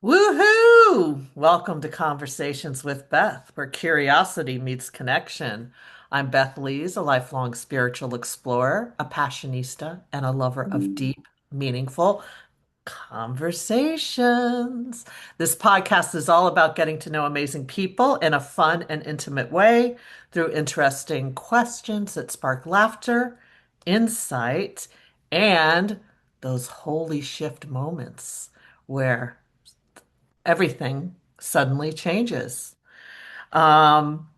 Woohoo! Welcome to Conversations with Beth, where curiosity meets connection. I'm Beth Lees, a lifelong spiritual explorer, a passionista, and a lover of deep, meaningful conversations. This podcast is all about getting to know amazing people in a fun and intimate way through interesting questions that spark laughter, insight, and those holy shift moments where everything suddenly changes. Um,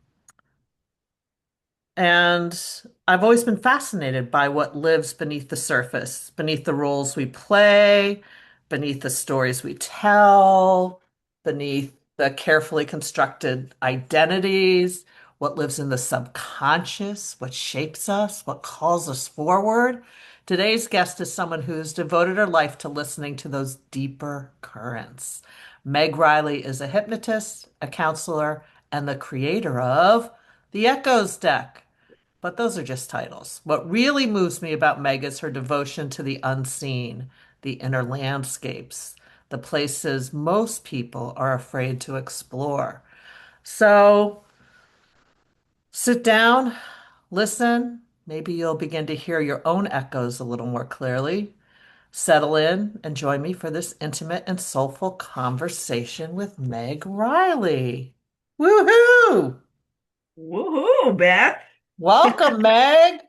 and I've always been fascinated by what lives beneath the surface, beneath the roles we play, beneath the stories we tell, beneath the carefully constructed identities, what lives in the subconscious, what shapes us, what calls us forward. Today's guest is someone who's devoted her life to listening to those deeper currents. Meg Reilly is a hypnotist, a counselor, and the creator of the Echoes deck. But those are just titles. What really moves me about Meg is her devotion to the unseen, the inner landscapes, the places most people are afraid to explore. So sit down, listen. Maybe you'll begin to hear your own echoes a little more clearly. Settle in and join me for this intimate and soulful conversation with Meg Reilly. Woohoo! Woohoo, Beth. Welcome, Meg.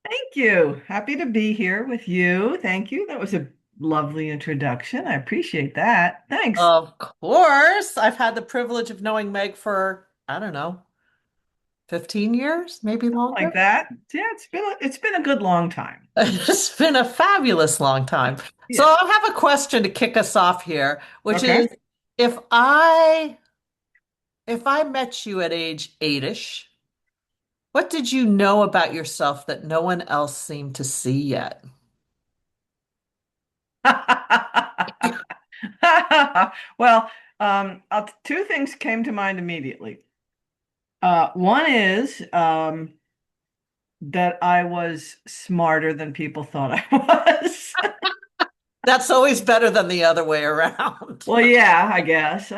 Thank you. Happy to be here with you. Thank you. That was a lovely introduction. I appreciate that. Thanks. Of course. I've had the privilege of knowing Meg for, I don't know, 15 years, maybe Like longer. that. Yeah, it's been a good long time. It's been a fabulous long time. So Yeah. I have a question to kick us off here, which Okay. is if I if I met you at age 8-ish, what did you know about yourself that no one else seemed to see yet? Well, two things came to mind immediately. One is that I was smarter than people thought I was. That's always better than the other way around. Well, yeah, I guess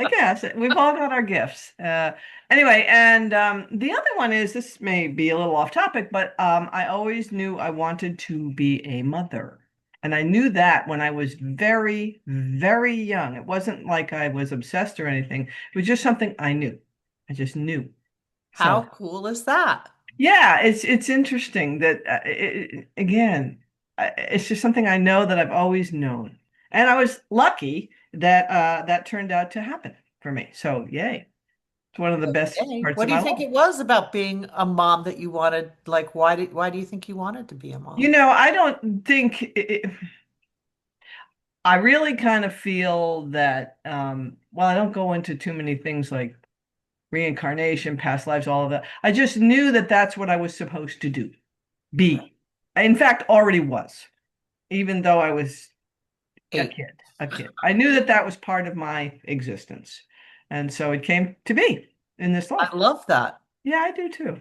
we've all got our gifts. Anyway, and the other one is this may be a little off topic, but I always knew I wanted to be a mother. And I knew that when I was very, very young. It wasn't like I was obsessed or anything. It was just something I knew. I just knew. How So, cool is that? yeah, it's interesting that again, it's just something I know that I've always known, and I was lucky that that turned out to happen for me. So, yay! It's one of the best Hey, parts what of do you my think life. it was about being a mom that you wanted? Like, why do you think you wanted to be a You mom? know, I don't think I really kind of feel that. Well, I don't go into too many things like reincarnation, past lives, all of that. I just knew that that's what I was supposed to do. Be, in fact, already was, even though I was a Eight. kid, a kid. I knew that that was part of my existence. And so it came to be in this life. I love that. Yeah, I do too.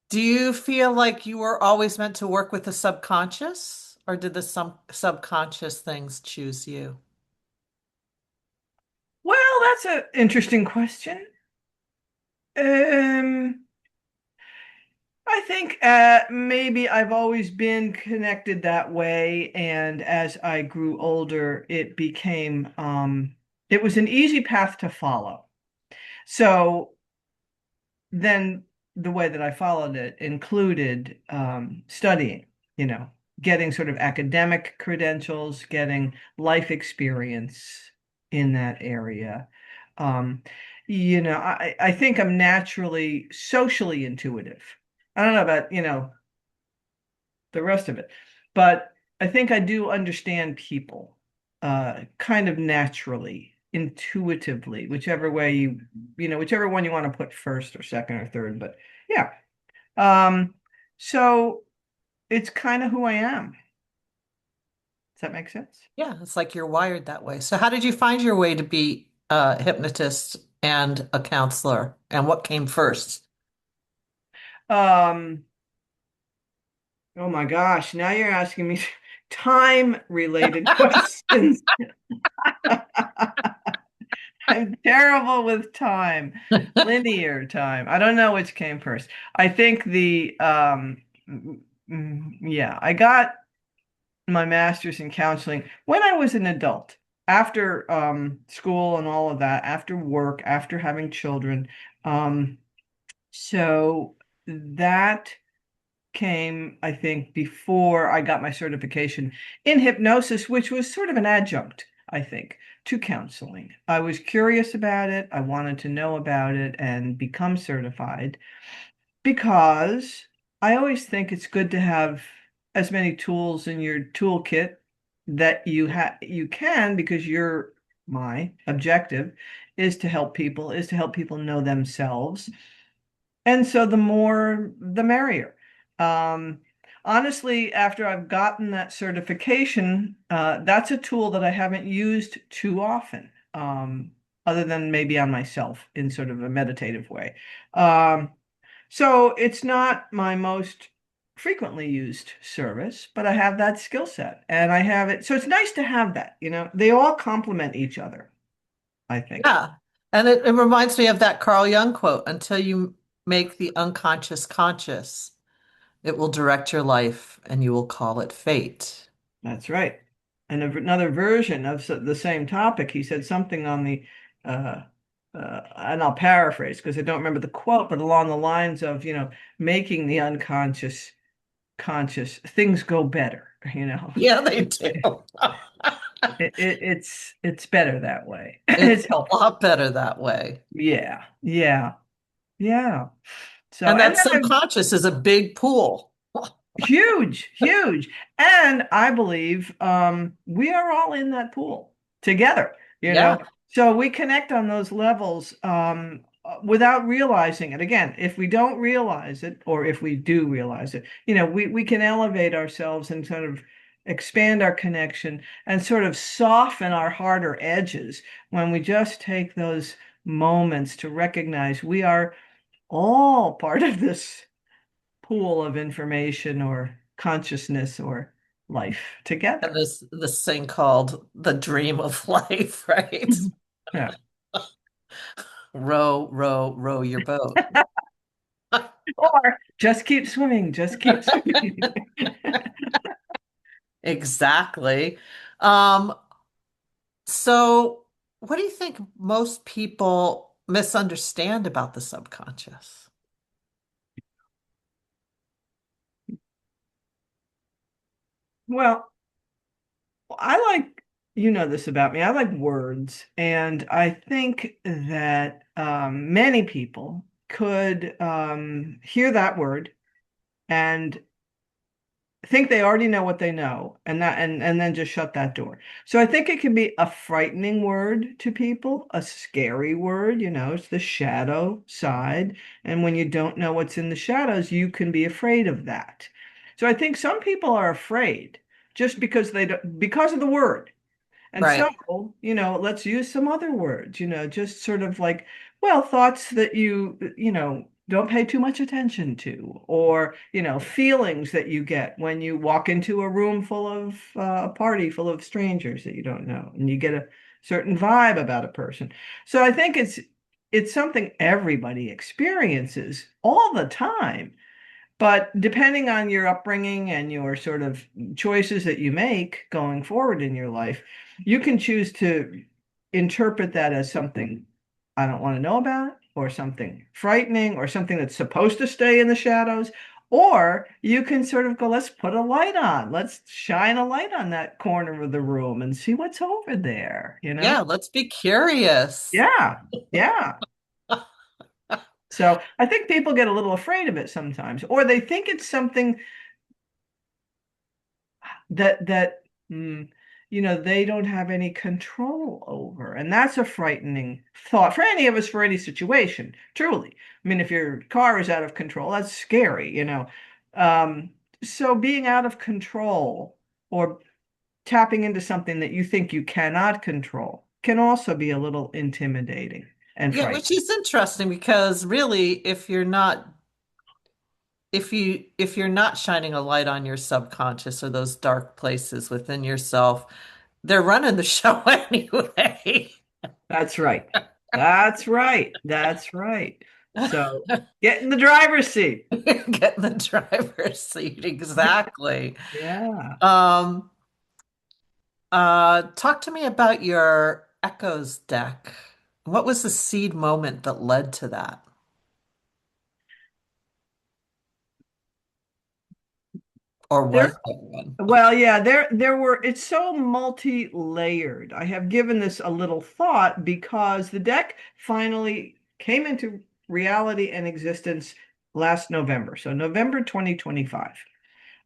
Do you feel like you were always meant to work with the subconscious, or did the some subconscious things choose you? Well, that's an interesting question. Um, I think maybe I've always been connected that way, and as I grew older, it became it was an easy path to follow. So then the way that I followed it included studying, you know, getting sort of academic credentials, getting life experience in that area. Um, I think I'm naturally socially intuitive. I don't know about, the rest of it, but I think I do understand people kind of naturally, intuitively, whichever way whichever one you want to put first or second or third. But yeah, um, so it's kind of who I am. Does that make sense? Yeah, it's like you're wired that way. So how did you find your way to be a hypnotist and a counselor? And what came first? Um, oh my gosh, now you're asking me time related questions. I'm terrible with time, linear time. I don't know which came first. I think yeah, I got my master's in counseling when I was an adult, after school and all of that, after work, after having children. Um, so that came, I think, before I got my certification in hypnosis, which was sort of an adjunct, I think, to counseling. I was curious about it. I wanted to know about it and become certified because I always think it's good to have as many tools in your toolkit that you can, because my objective is to help people know themselves, and so the more, the merrier. Um, Honestly, after I've gotten that certification, that's a tool that I haven't used too often, other than maybe on myself in sort of a meditative way. Um, so it's not my most frequently used service, but I have that skill set and I have it. So it's nice to have that, they all complement each other, I think. Yeah. And it reminds me of that Carl Jung quote, until you make the unconscious conscious, it will direct your life and you will call it fate. That's right. And another version of the same topic, he said something on uh, and I'll paraphrase because I don't remember the quote, but along the lines of, making the unconscious conscious, things go better, Yeah, they do. It's better that way. It's It's a helpful. lot better that way. Yeah, yeah, yeah. So, And and that then I'm subconscious is a big pool. huge, huge. And I believe we are all in that pool together, you know. Yeah. So we connect on those levels without realizing it. Again, if we don't realize it, or if we do realize it, we can elevate ourselves and sort of expand our connection and sort of soften our harder edges when we just take those moments to recognize we are all part of this pool of information or consciousness or life And together. this thing called the dream of life, right? Mhm. Yeah. Row, row, row your boat. Or just keep swimming, just keep swimming. Exactly. Um, so what do you think most people misunderstand about the subconscious? Well, you know this about me, I like words. And I think that many people could hear that word and think they already know what they know, and then just shut that door. So I think it can be a frightening word to people, a scary word, it's the shadow side. And when you don't know what's in the shadows, you can be afraid of that. So I think some people are afraid just because they don't, because of the word. And so, Right. let's use some other words, just sort of like, well, thoughts that don't pay too much attention to, or, feelings that you get when you walk into a room full of a party full of strangers that you don't know, and you get a certain vibe about a person. So I think it's something everybody experiences all the time. But depending on your upbringing and your sort of choices that you make going forward in your life, you can choose to interpret that as something I don't want to know about, or something frightening, or something that's supposed to stay in the shadows. Or you can sort of go, let's put a light on. Let's shine a light on that corner of the room and see what's over there? Yeah, let's be curious. Yeah, yeah. So I think people get a little afraid of it sometimes, or they think it's something that they don't have any control over, and that's a frightening thought for any of us, for any situation, truly. I mean, if your car is out of control, that's scary. um so being out of control, or tapping into something that you think you cannot control, can also be a little intimidating and Yeah, which frightening. is interesting because really, if you're not shining a light on your subconscious or those dark places within yourself, they're running the show anyway. That's right. That's right. That's right. So get in the driver's seat. Get in the driver's seat. Exactly. Yeah. Um, talk to me about your Echoes deck. What was the seed moment that led to that? Or There, was there one? well, yeah, there were, it's so multi-layered. I have given this a little thought because the deck finally came into reality and existence last November. So November 2025.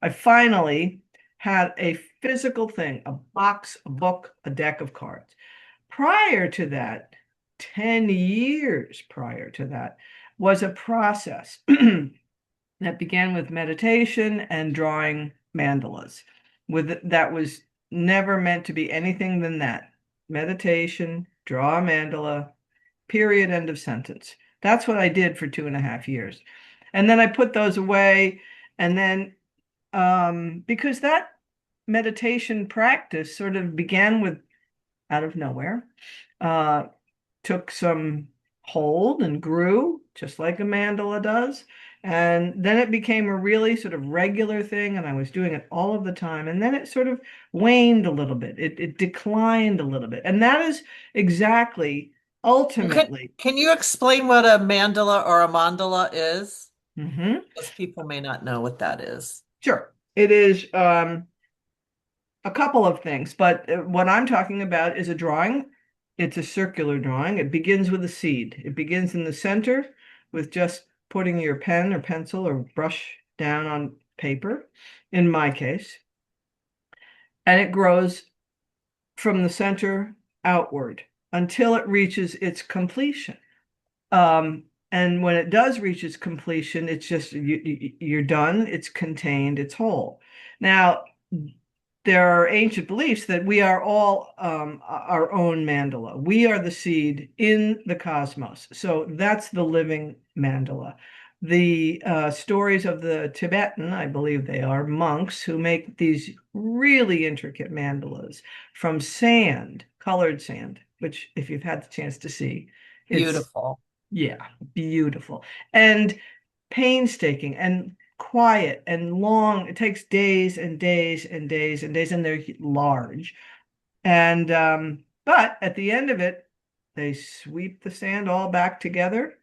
I finally had a physical thing, a box, a book, a deck of cards. Prior to that, 10 years prior to that, was a process that began with meditation and drawing mandalas. With that was never meant to be anything than that. Meditation, draw a mandala, period, end of sentence. That's what I did for 2.5 years. And then I put those away. And then because that meditation practice sort of began with out of nowhere, uh, took some hold and grew, just like a mandala does. And then it became a really sort of regular thing, and I was doing it all of the time. And then it sort of waned a little bit. It declined a little bit. And that is exactly Well, ultimately. can you explain what a mandala or a mandala is? Mhm. Because people may not know what that is. Sure. It is a couple of things, but what I'm talking about is a drawing. It's a circular drawing. It begins with a seed. It begins in the center with just putting your pen or pencil or brush down on paper, in my case, and it grows from the center outward until it reaches its completion. And when it does reach its completion, it's just you're done, it's contained, it's whole. Now, there are ancient beliefs that we are all our own mandala. We are the seed in the cosmos. So that's the living mandala. The stories of the Tibetan, I believe they are monks who make these really intricate mandalas from sand, colored sand, which, if you've had the chance to see, it's, Beautiful. yeah, beautiful. And painstaking and quiet and long. It takes days and days and days and days, and they're large. And but at the end of it, they sweep the sand all back together.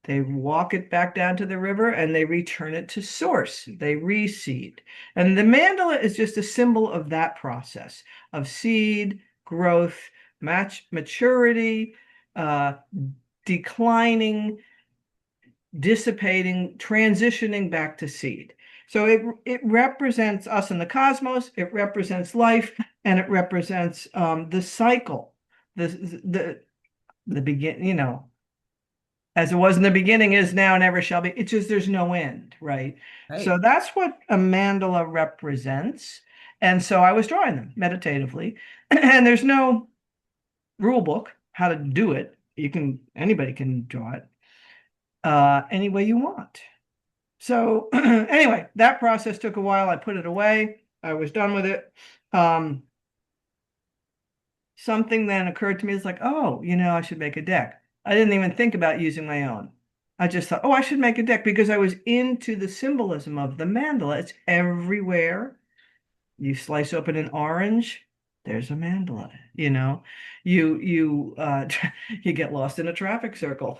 They walk it back down to the river and they return it to source. They reseed. And the mandala is just a symbol of that process of seed, growth, maturity, uh, declining, dissipating, transitioning back to seed. So it represents us in the cosmos, it represents life, and it represents the cycle, the the the begin, as it was in the beginning, is now, and ever shall be. It's just there's no end, right? So Right. that's what a mandala represents. And so I was drawing them meditatively, and there's no rule book how to do it. Anybody can draw it any way you want. So anyway, that process took a while. I put it away. I was done with it. Um, Something then occurred to me. It's like, oh, I should make a deck. I didn't even think about using my own. I just thought, oh, I should make a deck because I was into the symbolism of the mandala. It's everywhere. You slice open an orange, there's a mandala. You you get lost in a traffic circle.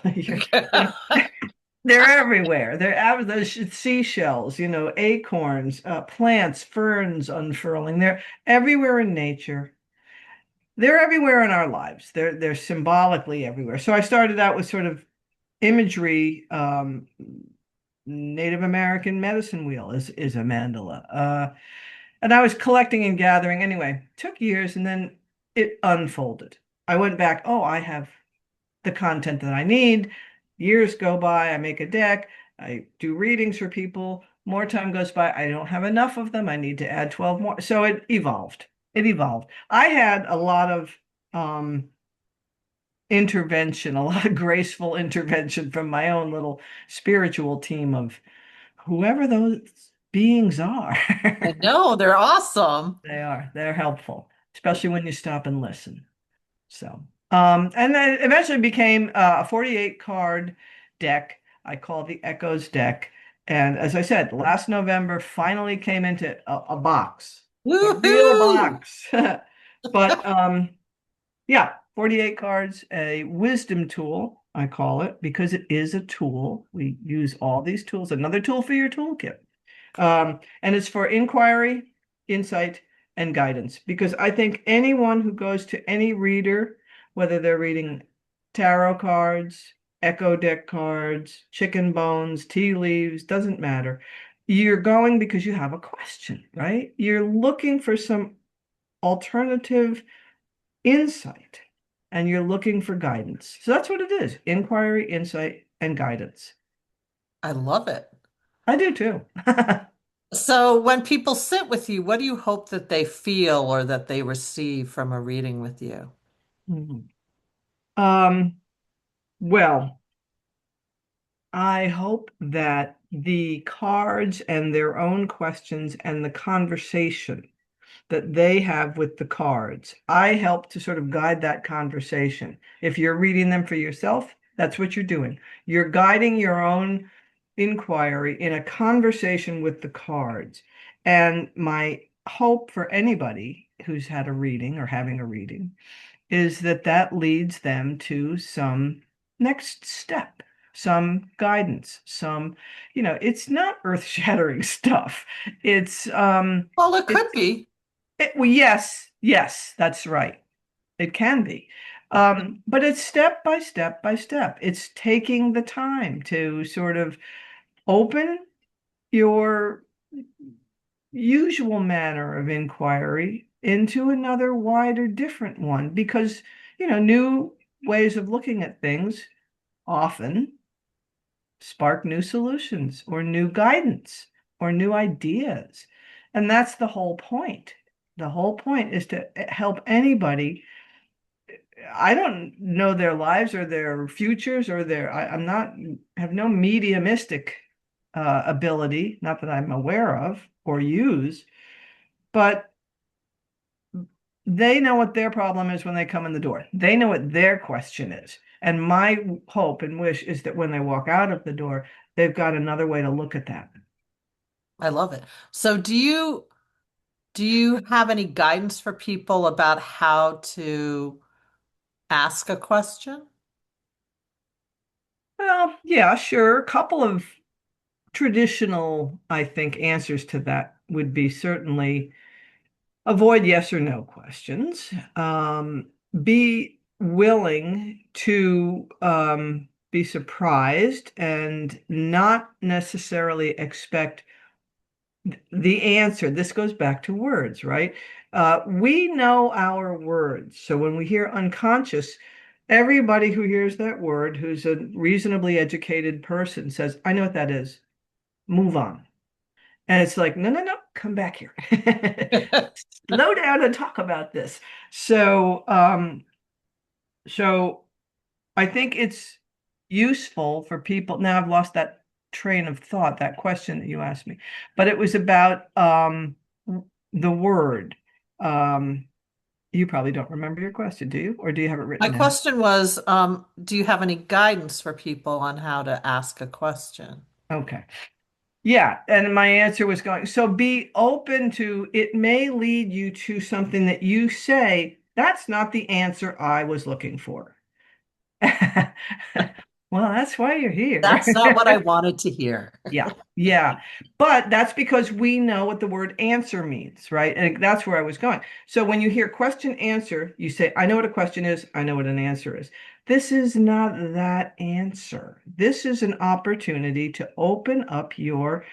They're everywhere. Those seashells, acorns, plants, ferns unfurling. They're everywhere in nature. They're everywhere in our lives. They're symbolically everywhere. So I started out with sort of imagery. Native American medicine wheel is a mandala. And I was collecting and gathering. Anyway, took years, and then it unfolded. I went back. Oh, I have the content that I need. Years go by, I make a deck, I do readings for people. More time goes by, I don't have enough of them. I need to add 12 more. So it evolved. It evolved. I had a lot of um, intervention, a lot of graceful intervention from my own little spiritual team of whoever those beings are. I know, they're awesome. They are. They're helpful, especially when you stop and listen. So, And then eventually became a 48 card deck. I call the Echoes deck. And as I said, last November finally came into a box, a real Woohoo! box. But yeah, 48 cards, a wisdom tool, I call it, because it is a tool. We use all these tools, another tool for your toolkit. And it's for inquiry, insight, and guidance. Because I think anyone who goes to any reader, whether they're reading tarot cards, echo deck cards, chicken bones, tea leaves, doesn't matter. You're going because you have a question, right? You're looking for some alternative insight and you're looking for guidance. So that's what it is, inquiry, insight, and guidance. I love it. I do too. So when people sit with you, what do you hope that they feel or that they receive from a reading with you? Mhm. Um, well, I hope that the cards and their own questions and the conversation that they have with the cards, I help to sort of guide that conversation. If you're reading them for yourself, that's what you're doing. You're guiding your own inquiry in a conversation with the cards. And my hope for anybody who's had a reading or having a reading is that that leads them to some next step, some guidance, some, it's not earth-shattering stuff. It's Well, it could it's be. well, yes, yes, that's right. It can be. But it's step by step by step. It's taking the time to sort of open your usual manner of inquiry into another wider, different one because, new ways of looking at things often spark new solutions or new guidance or new ideas. And that's the whole point. The whole point is to help anybody. I don't know their lives or their futures or I'm not, have no mediumistic ability, not that I'm aware of or use, but they know what their problem is when they come in the door. They know what their question is. And my hope and wish is that when they walk out of the door, they've got another way to look at that. I love it. So do you have any guidance for people about how to ask a question? Well, yeah, sure. A couple of traditional, I think, answers to that would be certainly avoid yes or no questions. Be willing to be surprised and not necessarily expect the answer. This goes back to words, right? We know our words. So when we hear unconscious, everybody who hears that word, who's a reasonably educated person, says, I know what that is. Move on. And it's like, no, no, no, come back here. Slow down and talk about this. So I think it's useful for people. Now I've lost that train of thought, that question that you asked me, but it was about the word. Um, you probably don't remember your question, do you? Or do you have it My written down? question was, do you have any guidance for people on how to ask a question? Okay. Yeah, and my answer was going, so be open to it may lead you to something that you say, that's not the answer I was looking for. Well, that's why you're here. That's not what I wanted to hear. Yeah, yeah. But that's because we know what the word answer means, right? And that's where I was going. So when you hear question answer, you say, I know what a question is, I know what an answer is. This is not that answer. This is an opportunity to open up your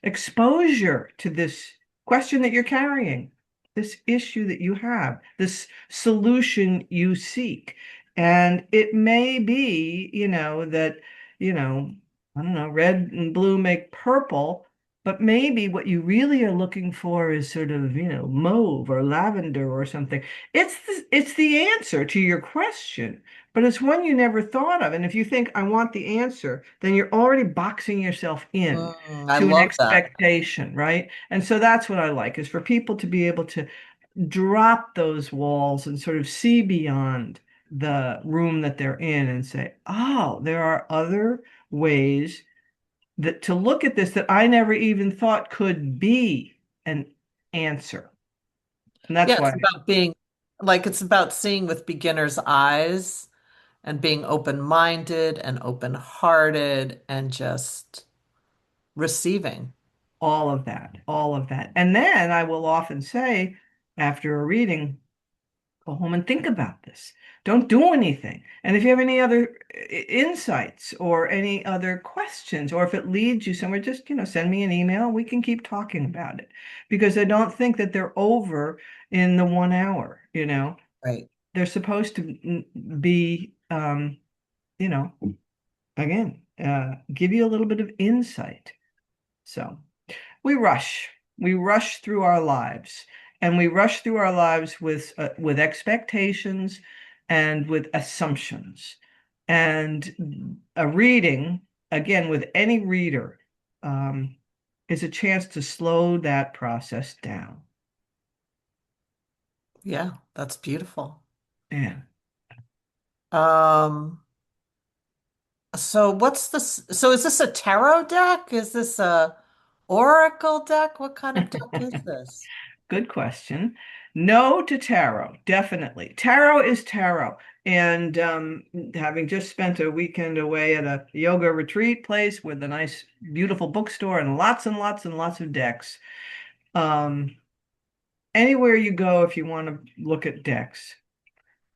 exposure to this question that you're carrying, this issue that you have, this solution you seek. And it may be, that, you know, I don't know, red and blue make purple, but maybe what you really are looking for is sort of, mauve or lavender or something. It's the answer to your question, but it's one you never thought of. And if you think I want the answer, then you're already boxing yourself in I to an love that. expectation, right? And so that's what I like is for people to be able to drop those walls and sort of see beyond. the room that they're in and say, oh, there are other ways that to look at this that I never even thought could be an answer. And that's Yeah, why, it's about being like it's about seeing with beginner's eyes and being open-minded and open-hearted and just receiving. all of that, all of that. And then I will often say, after a reading, go home and think about this. Don't do anything. And if you have any other insights or any other questions, or if it leads you somewhere, just, send me an email. We can keep talking about it because I don't think that they're over in the 1 hour. Right. They're supposed to be, you know, again, give you a little bit of insight. So we rush. We rush through our lives, and we rush through our lives with expectations and with assumptions. And a reading, again, with any reader, um, is a chance to slow that process down. Yeah, that's beautiful. Yeah. Um, so what's this? So is this a tarot deck? Is this a oracle deck? What kind of deck is this? Good question. No to tarot, definitely. Tarot is tarot. And having just spent a weekend away at a yoga retreat place with a nice, beautiful bookstore and lots and lots of decks, um, anywhere you go, if you want to look at decks,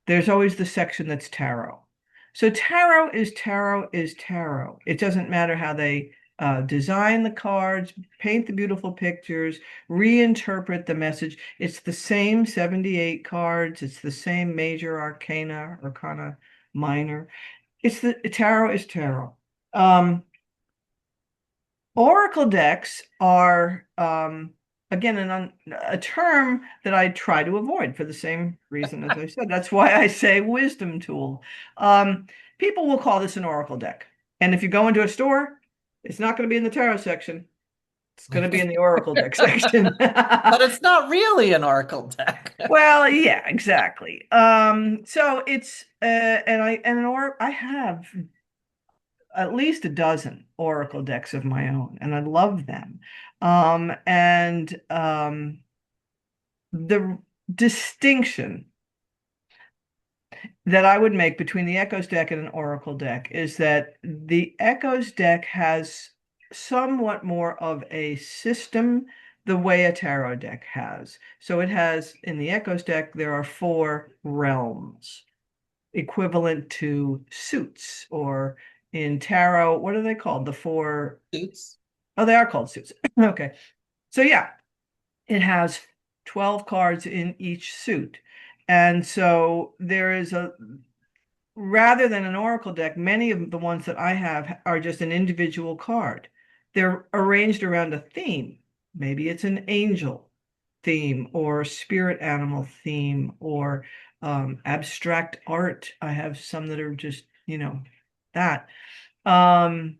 there's always the section that's tarot. So tarot is tarot is tarot. It doesn't matter how they design the cards, paint the beautiful pictures, reinterpret the message. It's the same 78 cards. It's the same major arcana, minor. It's the tarot is tarot. Um, Oracle decks are, again, a term that I try to avoid for the same reason as I said. That's why I say wisdom tool. Um, People will call this an Oracle deck. And if you go into a store, it's not going to be in the tarot section. It's going to be in the Oracle deck section. But it's not really an oracle deck. Well, yeah, exactly. So it's and I have at least a dozen Oracle decks of my own, and I love them. And the distinction that I would make between the Echoes deck and an Oracle deck is that the Echoes deck has somewhat more of a system the way a tarot deck has. So it has, in the Echoes deck, there are 4 realms equivalent to suits, or in tarot, what are they called? The four, Suits. oh, they are called suits. Okay. So yeah, it has 12 cards in each suit. And so there is rather than an oracle deck, many of the ones that I have are just an individual card. They're arranged around a theme. Maybe it's an angel theme or spirit animal theme or abstract art. I have some that are just, that. Um,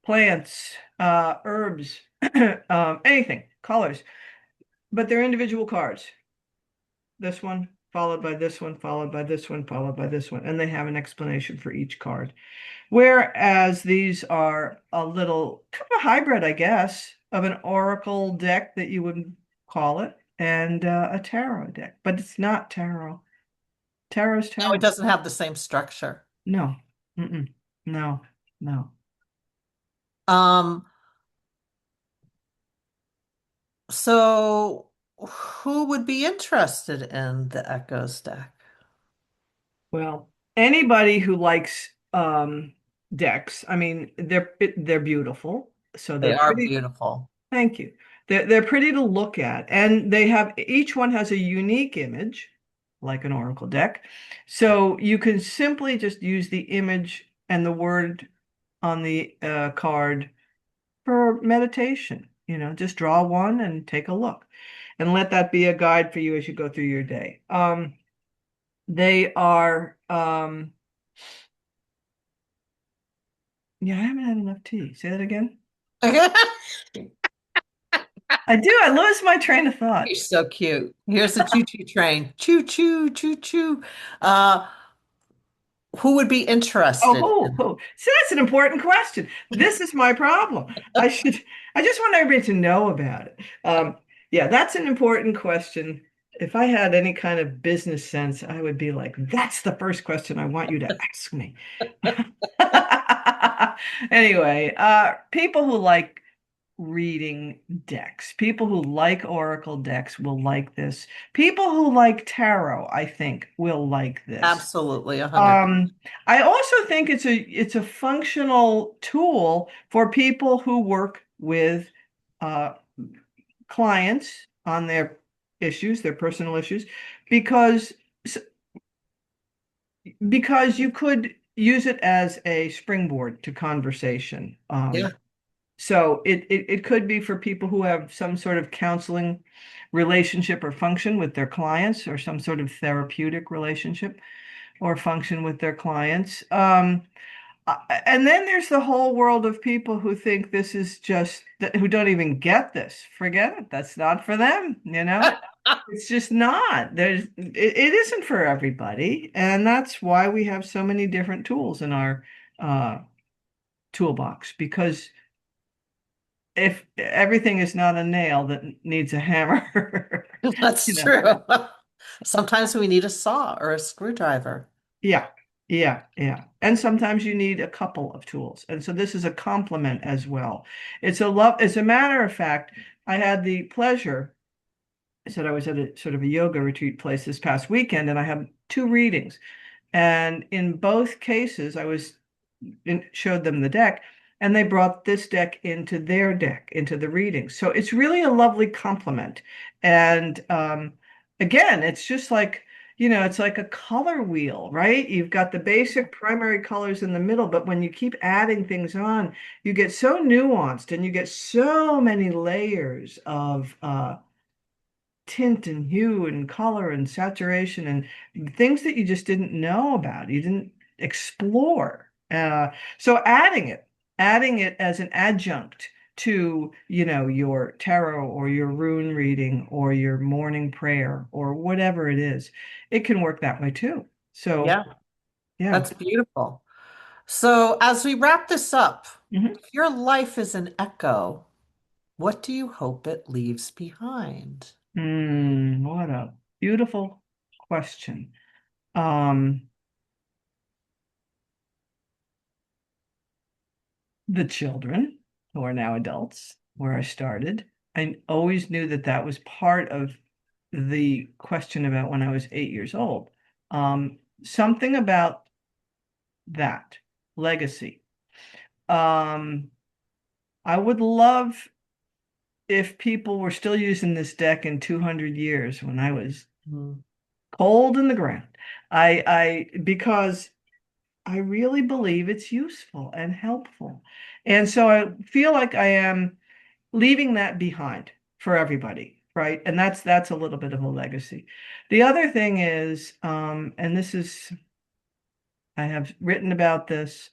Plants, herbs, anything, colors, but they're individual cards. This one, followed by this one, followed by this one, followed by this one, and they have an explanation for each card. Whereas these are a little kind of a hybrid, I guess, of an oracle deck that you would call it, and a tarot deck. But it's not tarot. Tarot's No, it tarot. doesn't have the same structure. No. Mm-mm. No. No. Um, so who would be interested in the Echoes deck? Well, anybody who likes decks, I mean, they're beautiful. So They they're are pretty. beautiful. Thank you. They're pretty to look at, and they have each one has a unique image, like an oracle deck. So you can simply just use the image and the word on the card for meditation. Just draw one and take a look, and let that be a guide for you as you go through your day. They are, yeah, I haven't had enough tea. Say that again. I do. I lose my train of You're thought. so cute. Here's the choo-choo train. Choo choo choo choo. Uh, who would be Oh, interested in? so that's an important question. This is my problem. I just want everybody to know about it. Yeah, that's an important question. If I had any kind of business sense, I would be like, that's the first question I want you to ask me. Anyway, people who like reading decks. People who like Oracle decks will like this. People who like tarot, I think, will like this. Absolutely, 100%. Um, I also think it's a functional tool for people who work with uh, clients on their issues, their personal issues, because because you could use it as a springboard to conversation. Yeah, So it could be for people who have some sort of counseling relationship or function with their clients, or some sort of therapeutic relationship or function with their clients. And then there's the whole world of people who think this is just, who don't even get this. Forget it. That's not for them, you know? It's just not. It isn't for everybody. And that's why we have so many different tools in our uh, toolbox, because if everything is not a nail that needs a hammer, you that's know. true. Sometimes we need a saw or a screwdriver. Yeah, yeah. And sometimes you need a couple of tools. And so this is a complement as well. As a matter of fact, I had the pleasure, I said I was at a sort of a yoga retreat place this past weekend, and I had two readings. And in both cases, showed them the deck, and they brought this deck into their deck, into the reading. So it's really a lovely complement. And again, it's just like, it's like a color wheel, right? You've got the basic primary colors in the middle, but when you keep adding things on, you get so nuanced and you get so many layers of tint and hue and color and saturation and things that you just didn't know about, you didn't explore. So adding it as an adjunct to, your tarot or your rune reading or your morning prayer or whatever it is, it can work that way too. So, Yeah, yeah. that's beautiful. So, as we wrap this up, Mhm. if your life is an echo, what do you hope it leaves behind? What a beautiful question. Um, the children who are now adults, where I started. I always knew that that was part of the question about when I was 8 years old. Something about that legacy. Um, I would love if people were still using this deck in 200 years when I was Mm, cold in the ground. Because I really believe it's useful and helpful. And so I feel like I am leaving that behind for everybody, right? And that's a little bit of a legacy. The other thing is, and this is, I have written about this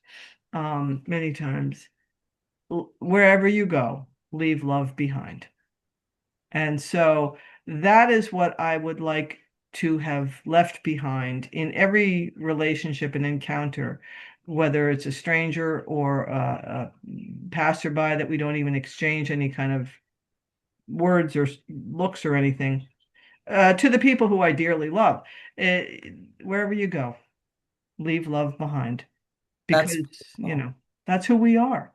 many times, wherever you go, leave love behind. And so that is what I would like to have left behind in every relationship and encounter, whether it's a stranger or a passerby that we don't even exchange any kind of words or looks or anything, to the people who I dearly love. Uh, Wherever you go, leave love behind, that's because, beautiful. that's who we are.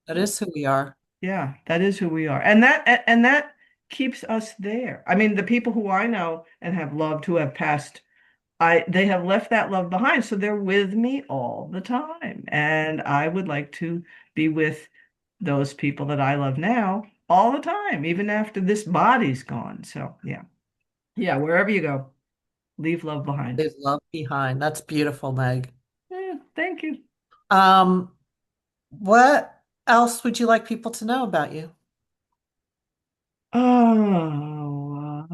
That is who we are. Yeah, that is who we are. And that keeps us there. I mean, the people who I know and have loved who have passed, they have left that love behind, so they're with me all the time. And I would like to be with those people that I love now all the time, even after this body's gone. So, yeah. Yeah, wherever you go, leave love behind. Leave love behind. That's beautiful, Meg. Yeah, thank you. Um, what else would you like people to know about you? Oh,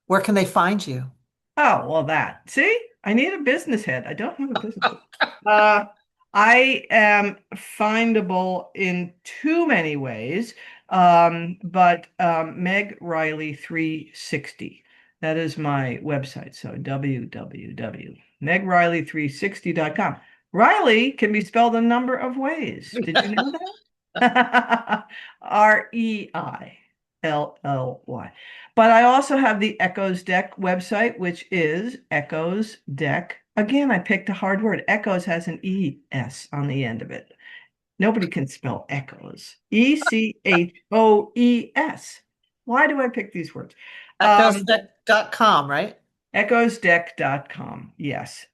Where can they find you? oh, well, that. See, I need a business head. I don't have a business head. I am findable in too many ways, but Meg Reilly 360. That is my website. So www.megriley360.com. Riley can be spelled a number of ways. Did you know that? Reilly. But I also have the Echoes Deck website, which is Echoes Deck. Again, I picked a hard word. Echoes has an ES on the end of it. Nobody can spell echoes. Echoes. Why do I pick these words? Um, Echoestick.com, right? Echoesdeck.com. Yes.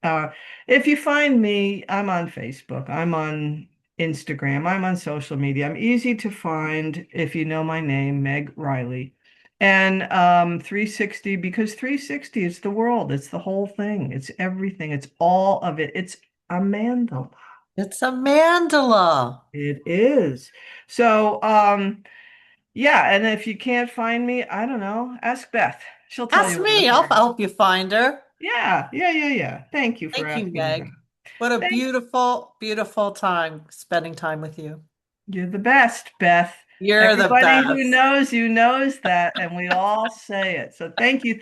If you find me, I'm on Facebook. I'm on Instagram. I'm on social media. I'm easy to find if you know my name, Meg Reilly. And 360, because 360 is the world. It's the whole thing. It's everything. It's all of it. It's a mandala. It's a mandala. It is. So, yeah. And if you can't find me, I don't know, ask Beth. She'll tell Ask you where to me. I'll find me. help you find her. Yeah. Thank you for Thank you, asking, Beth. Meg. What a Thank beautiful, beautiful time spending time with you. You're the best, Beth. You're the Everybody who best. knows you knows that, and we all say it. So thank you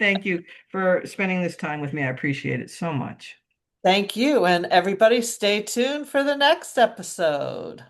for spending this time with me. I appreciate it so much. Thank you. And everybody stay tuned for the next episode.